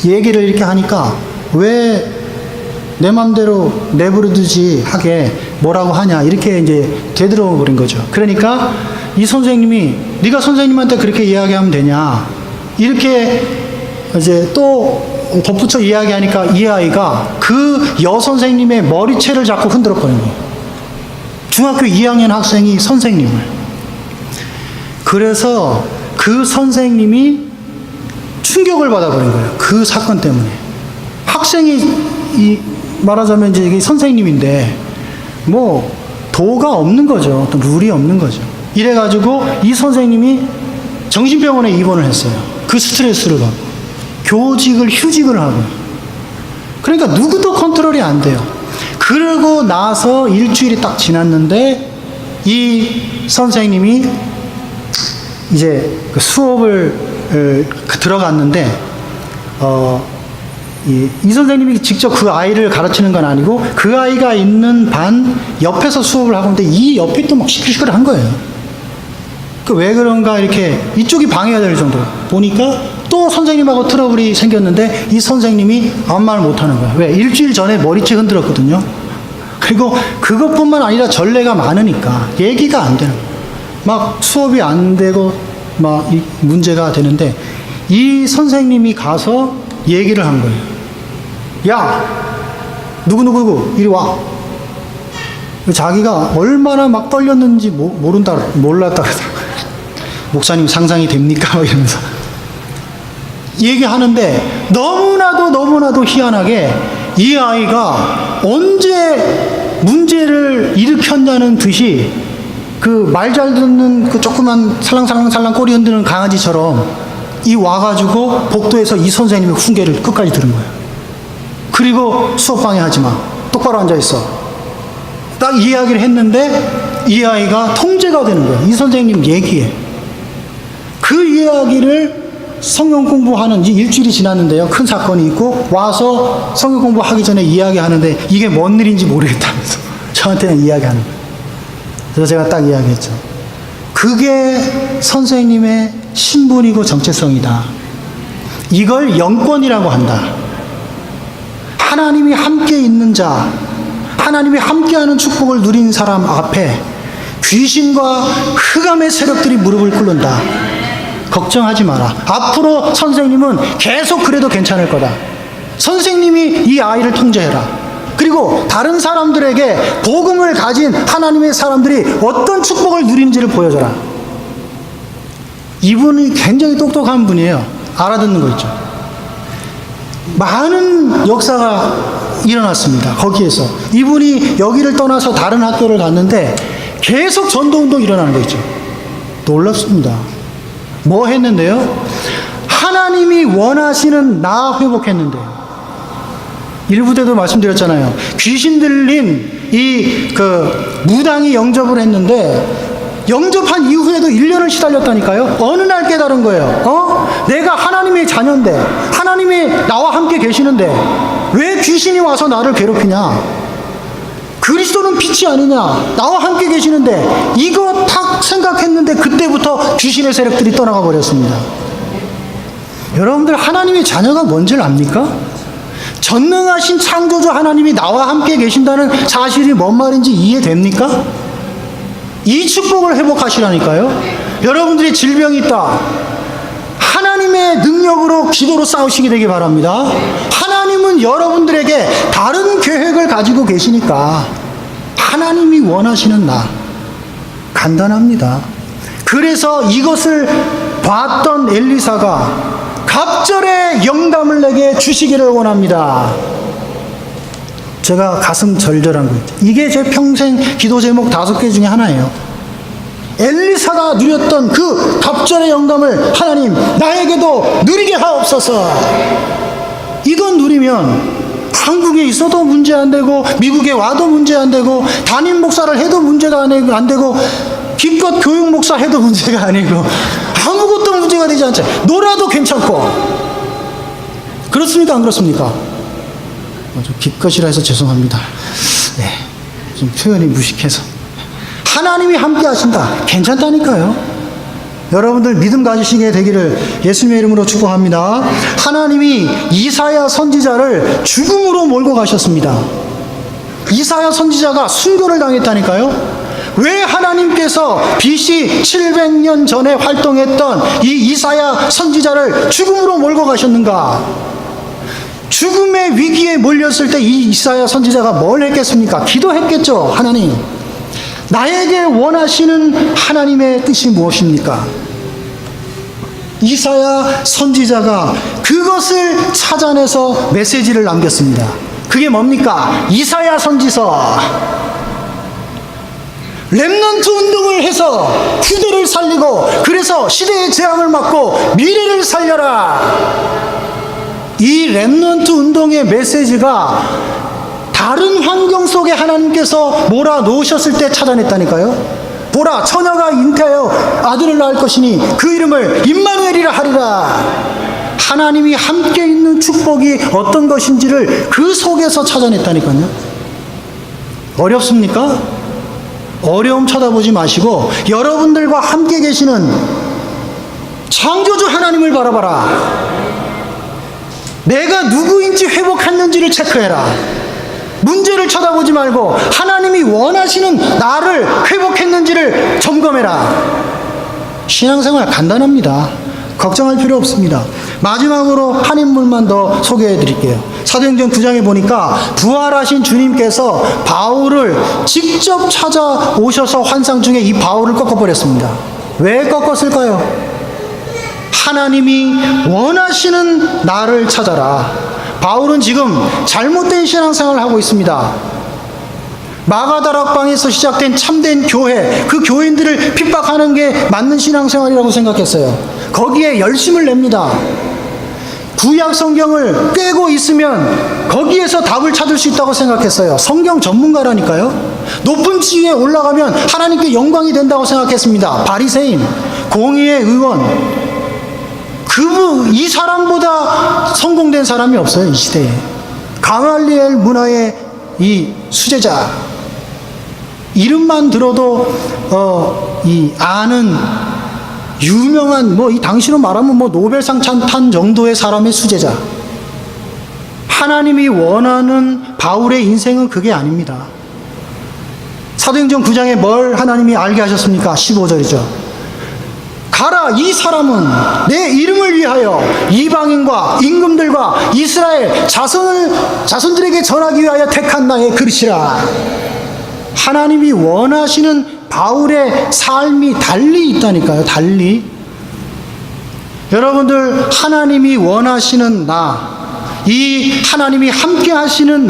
얘기를 이렇게 하니까 왜 내 맘대로 내버려두지 하게 뭐라고 하냐 이렇게 이제 되들어 버린 거죠. 그러니까 이 선생님이 네가 선생님한테 그렇게 이야기하면 되냐 이렇게 이제 또 덧붙여 이야기하니까 이 아이가 그 여선생님의 머리채를 잡고 흔들어 버린 거예요. 중학교 2학년 학생이 선생님을. 그래서 그 선생님이 충격을 받아버린 거예요. 그 사건 때문에. 학생이 말하자면 이제 이게 선생님인데 뭐 도가 없는 거죠. 또 룰이 없는 거죠. 이래가지고 이 선생님이 정신병원에 입원을 했어요. 그 스트레스를 받고 교직을 휴직을 하고, 그러니까 누구도 컨트롤이 안 돼요. 그러고 나서 일주일이 딱 지났는데 이 선생님이 이제 그 수업을 들어갔는데 이 선생님이 직접 그 아이를 가르치는 건 아니고 그 아이가 있는 반 옆에서 수업을 하고 있는데 이 옆이 또 막 시끌시끌한 거예요. 그 왜 그런가 이렇게 이쪽이 방해가 될 정도로 보니까 또 선생님하고 트러블이 생겼는데 이 선생님이 아무 말 못하는 거야. 왜? 일주일 전에 머리채 흔들었거든요. 그리고 그것뿐만 아니라 전례가 많으니까 얘기가 안 되는 거야. 막 수업이 안 되고 막 문제가 되는데 이 선생님이 가서 얘기를 한 거예요. 야, 누구누구 이리 와. 자기가 얼마나 막 떨렸는지 몰랐다 그러더라고요. 목사님 상상이 됩니까? 이러면서 얘기하는데 너무나도 희한하게 이 아이가 언제 문제를 일으켰냐는 듯이 그 말 잘 듣는 그 조그만 살랑살랑 꼬리 흔드는 강아지처럼 이 와가지고 복도에서 이 선생님의 훈계를 끝까지 들은 거예요. 그리고 수업 방해하지 마. 똑바로 앉아있어. 딱 이야기를 했는데 이 아이가 통제가 되는 거예요. 이 선생님 얘기에. 그 이야기를 성경 공부하는 지 일주일이 지났는데요. 큰 사건이 있고 와서 성경 공부하기 전에 이야기하는데 이게 뭔 일인지 모르겠다면서 저한테는 이야기하는 거예요. 그래서 제가 딱 이야기했죠. 그게 선생님의 신분이고 정체성이다. 이걸 영권이라고 한다. 하나님이 함께 있는 자, 하나님이 함께하는 축복을 누린 사람 앞에 귀신과 흑암의 세력들이 무릎을 꿇는다. 걱정하지 마라. 앞으로 선생님은 계속 그래도 괜찮을 거다. 선생님이 이 아이를 통제해라. 그리고 다른 사람들에게 복음을 가진 하나님의 사람들이 어떤 축복을 누리는지를 보여줘라. 이분이 굉장히 똑똑한 분이에요. 알아듣는 거 있죠. 많은 역사가 일어났습니다. 거기에서 이분이 여기를 떠나서 다른 학교를 갔는데 계속 전도운동이 일어나는 거 있죠. 놀랍습니다. 뭐 했는데요? 하나님이 원하시는 나 회복했는데요. 일부 때도 말씀드렸잖아요. 귀신 들린 무당이 영접을 했는데 영접한 이후에도 1년을 시달렸다니까요. 어느 날 깨달은 거예요. 내가 하나님의 자녀인데 하나님이 나와 함께 계시는데 왜 귀신이 와서 나를 괴롭히냐? 그리스도는 빛이 아니냐? 나와 함께 계시는데 이거 딱 생각했는데 그때부터 귀신의 세력들이 떠나가 버렸습니다. 여러분들 하나님의 자녀가 뭔지를 압니까? 전능하신 창조주 하나님이 나와 함께 계신다는 사실이 뭔 말인지 이해됩니까? 이 축복을 회복하시라니까요. 여러분들이 질병이 있다. 하나님의 능력으로 기도로 싸우시게 되기 바랍니다. 하나님은 여러분들에게 다른 계획을 가지고 계시니까 하나님이 원하시는 나 간단합니다. 그래서 이것을 봤던 엘리사가 갑절의 영감을 내게 주시기를 원합니다. 제가 가슴 절절한 거 있죠. 이게 제 평생 기도 제목 5개 중에 하나예요. 엘리사가 누렸던 그 갑절의 영감을 하나님 나에게도 누리게 하옵소서. 이건 누리면 한국에 있어도 문제 안 되고 미국에 와도 문제 안 되고 담임 목사를 해도 문제가 안 되고 기껏 교육 목사 해도 문제가 아니고 아무것도 문제가 되지 않죠. 놀아도 괜찮고. 그렇습니까? 안 그렇습니까? 좀 기껏이라 해서 죄송합니다. 네, 좀 표현이 무식해서. 하나님이 함께 하신다. 괜찮다니까요. 여러분들 믿음 가지시게 되기를 예수님의 이름으로 축복합니다. 하나님이 이사야 선지자를 죽음으로 몰고 가셨습니다. 이사야 선지자가 순교를 당했다니까요. 왜 하나님께서 BC 700년 전에 활동했던 이 이사야 선지자를 죽음으로 몰고 가셨는가? 죽음의 위기에 몰렸을 때 이 이사야 선지자가 뭘 했겠습니까? 기도했겠죠. 하나님, 나에게 원하시는 하나님의 뜻이 무엇입니까? 이사야 선지자가 그것을 찾아내서 메시지를 남겼습니다. 그게 뭡니까? 이사야 선지서. 렘넌트 운동을 해서 후대를 살리고, 그래서 시대의 재앙을 막고 미래를 살려라. 이 렘넌트 운동의 메시지가 다른 환경 속에 하나님께서 몰아놓으셨을 때 찾아냈다니까요. 보라, 처녀가 잉태하여 아들을 낳을 것이니 그 이름을 임마누엘이라 하리라. 하나님이 함께 있는 축복이 어떤 것인지를 그 속에서 찾아냈다니까요. 어렵습니까? 어려움 쳐다보지 마시고 여러분들과 함께 계시는 창조주 하나님을 바라봐라. 내가 누구인지 회복했는지를 체크해라. 문제를 쳐다보지 말고 하나님이 원하시는 나를 회복했는지를 점검해라. 신앙생활 간단합니다. 걱정할 필요 없습니다. 마지막으로 한 인물만 더 소개해 드릴게요. 사도행전 9장에 보니까 부활하신 주님께서 바울을 직접 찾아오셔서 환상 중에 이 바울을 꺾어버렸습니다. 왜 꺾었을까요? 하나님이 원하시는 나를 찾아라. 바울은 지금 잘못된 신앙생활을 하고 있습니다. 마가다락방에서 시작된 참된 교회, 그 교인들을 핍박하는 게 맞는 신앙생활이라고 생각했어요. 거기에 열심을 냅니다. 구약 성경을 꿰고 있으면 거기에서 답을 찾을 수 있다고 생각했어요. 성경 전문가라니까요. 높은 지위에 올라가면 하나님께 영광이 된다고 생각했습니다. 바리새인, 공의의 의원, 이 사람보다 성공된 사람이 없어요. 이 시대에. 가말리엘 문화의 이 수제자, 이름만 들어도 이 아는 유명한, 이 당시로 말하면 노벨상 탄 정도의 사람의 수제자. 하나님이 원하는 바울의 인생은 그게 아닙니다. 사도행전 9장에 뭘 하나님이 알게 하셨습니까? 15절이죠. 가라, 이 사람은 내 이름을 위하여 이방인과 임금들과 이스라엘 자손들에게 전하기 위하여 택한 나의 그릇이라. 하나님이 원하시는 바울의 삶이 달리 있다니까요. 달리. 여러분들, 하나님이 원하시는 이 하나님이 함께 하시는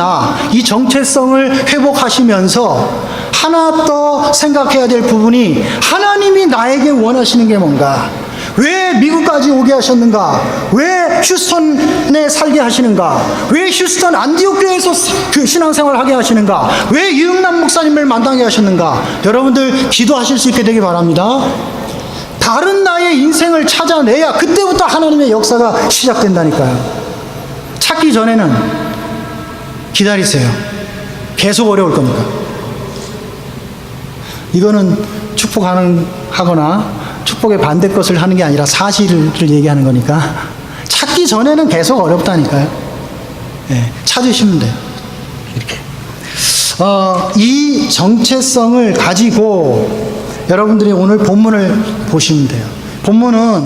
이 정체성을 회복하시면서 하나 더 생각해야 될 부분이, 하나님이 나에게 원하시는 게 뭔가? 왜 미국까지 오게 하셨는가? 왜 휴스턴에 살게 하시는가? 왜 휴스턴 안디옥 교회에서 그 신앙생활을 하게 하시는가? 왜 이응남 목사님을 만나게 하셨는가? 여러분들 기도하실 수 있게 되기 바랍니다. 다른 나의 인생을 찾아내야 그때부터 하나님의 역사가 시작된다니까요. 찾기 전에는 기다리세요. 계속 어려울 거니까. 이거는 축복 하거나 축복의 반대 것을 하는 게 아니라 사실을 얘기하는 거니까, 찾기 전에는 계속 어렵다니까요. 찾으시면 돼요. 이렇게. 이 정체성을 가지고 여러분들이 오늘 본문을 보시면 돼요. 본문은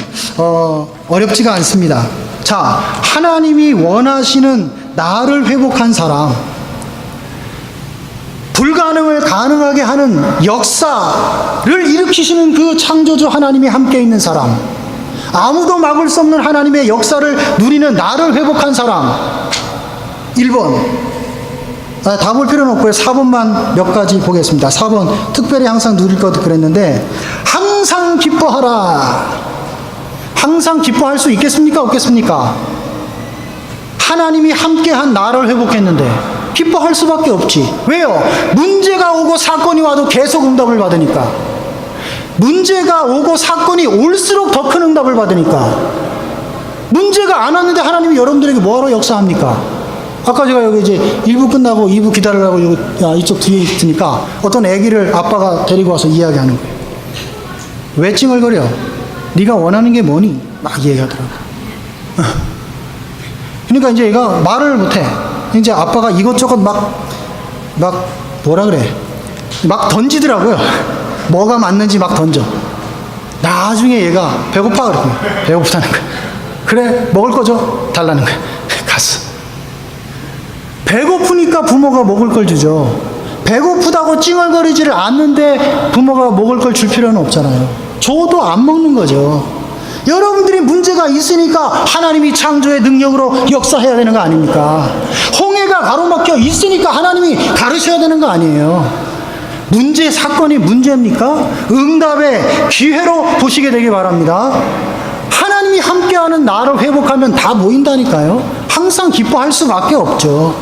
어렵지가 않습니다. 자, 하나님이 원하시는 나를 회복한 사람, 불가능을 가능하게 하는 역사를 일으키시는 그 창조주 하나님이 함께 있는 사람, 아무도 막을 수 없는 하나님의 역사를 누리는 나를 회복한 사람. 1번. 다 볼 필요는 없고요. 4번만 몇 가지 보겠습니다. 4번. 특별히 항상 누릴 것 그랬는데, 항상 기뻐하라. 항상 기뻐할 수 있겠습니까? 없겠습니까? 하나님이 함께한 나를 회복했는데 기뻐할 수밖에 없지. 왜요? 문제가 오고 사건이 와도 계속 응답을 받으니까. 문제가 오고 사건이 올수록 더 큰 응답을 받으니까. 문제가 안 왔는데 하나님이 여러분들에게 뭐하러 역사합니까? 아까 제가 여기 이제 1부 끝나고 2부 기다리라고 이쪽 뒤에 있으니까 어떤 애기를 아빠가 데리고 와서 이야기하는 거예요. 왜 찡얼거려? 네가 원하는 게 뭐니? 막 얘기하더라고. 그러니까 이제 얘가 말을 못해. 이제 아빠가 이것저것 막 뭐라 그래? 막 던지더라고요. 뭐가 맞는지 막 던져. 나중에 얘가 배고파 그러고, 배고프다는 거야. 그래, 먹을 거 줘? 달라는 거야. 갔어. 배고프니까 부모가 먹을 걸 주죠. 배고프다고 찡얼거리지를 않는데 부모가 먹을 걸 줄 필요는 없잖아요. 줘도 안 먹는 거죠. 여러분들이 문제가 있으니까 하나님이 창조의 능력으로 역사해야 되는 거 아닙니까? 홍해가 가로막혀 있으니까 하나님이 가르쳐야 되는 거 아니에요. 문제, 사건이 문제입니까? 응답의 기회로 보시게 되기 바랍니다. 하나님이 함께하는 나를 회복하면 다 모인다니까요. 항상 기뻐할 수밖에 없죠.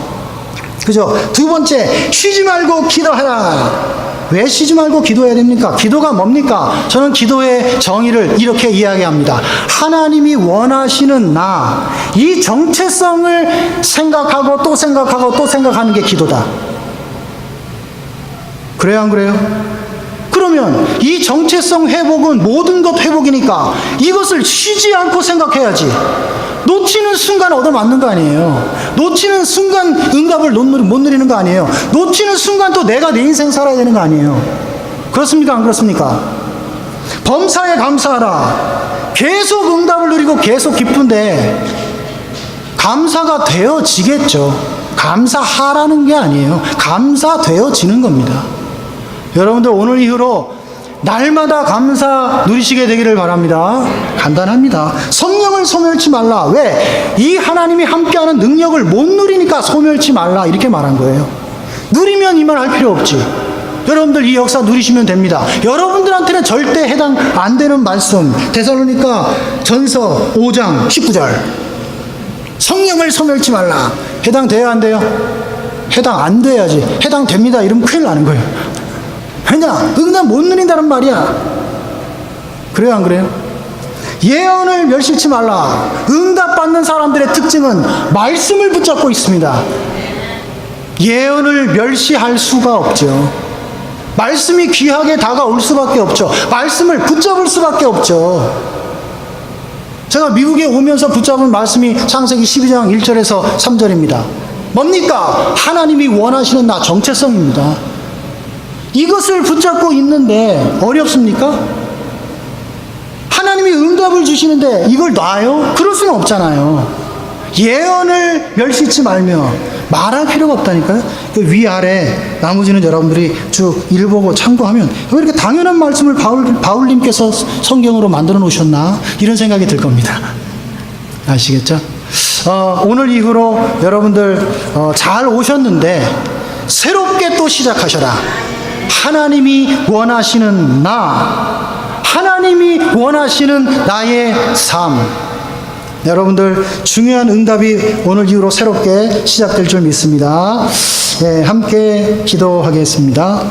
그죠? 두 번째, 쉬지 말고 기도하라. 왜 쉬지 말고 기도해야 됩니까? 기도가 뭡니까? 저는 기도의 정의를 이렇게 이야기합니다. 하나님이 원하시는 나, 이 정체성을 생각하고 또 생각하고 또 생각하는 게 기도다. 그래요, 안 그래요? 그러면 이 정체성 회복은 모든 것 회복이니까 이것을 쉬지 않고 생각해야지. 놓치는 순간 얻어맞는 거 아니에요. 놓치는 순간 응답을 못 누리는 거 아니에요. 놓치는 순간 또 내가 내 인생 살아야 되는 거 아니에요. 그렇습니까? 안 그렇습니까? 범사에 감사하라. 계속 응답을 누리고 계속 기쁜데 감사가 되어지겠죠. 감사하라는 게 아니에요. 감사되어지는 겁니다. 여러분들 오늘 이후로 날마다 감사 누리시게 되기를 바랍니다. 간단합니다. 성령을 소멸치 말라. 왜? 이 하나님이 함께하는 능력을 못 누리니까 소멸치 말라 이렇게 말한 거예요. 누리면 이 말 할 필요 없지. 여러분들 이 역사 누리시면 됩니다. 여러분들한테는 절대 해당 안 되는 말씀. 데살로니가 전서 5장 19절. 성령을 소멸치 말라. 해당돼야 안 돼요? 해당 안 돼야지. 해당됩니다. 이러면 큰일 나는 거예요. 왜냐? 응답 못 누린다는 말이야. 그래요, 안 그래요? 예언을 멸시치 말라. 응답받는 사람들의 특징은 말씀을 붙잡고 있습니다. 예언을 멸시할 수가 없죠. 말씀이 귀하게 다가올 수밖에 없죠. 말씀을 붙잡을 수밖에 없죠. 제가 미국에 오면서 붙잡은 말씀이 창세기 12장 1절에서 3절입니다. 뭡니까? 하나님이 원하시는 나 정체성입니다. 이것을 붙잡고 있는데 어렵습니까? 하나님이 응답을 주시는데 이걸 놔요? 그럴 수는 없잖아요. 예언을 멸시치 말며 말할 필요가 없다니까요. 그 위아래 나머지는 여러분들이 쭉 읽어보고 참고하면 왜 이렇게 당연한 말씀을 바울님께서 성경으로 만들어 놓으셨나 이런 생각이 들 겁니다. 아시겠죠? 오늘 이후로 여러분들 잘 오셨는데 새롭게 또 시작하셔라. 하나님이 원하시는 나, 하나님이 원하시는 나의 삶. 여러분들 중요한 응답이 오늘 이후로 새롭게 시작될 줄 믿습니다. 네, 함께 기도하겠습니다.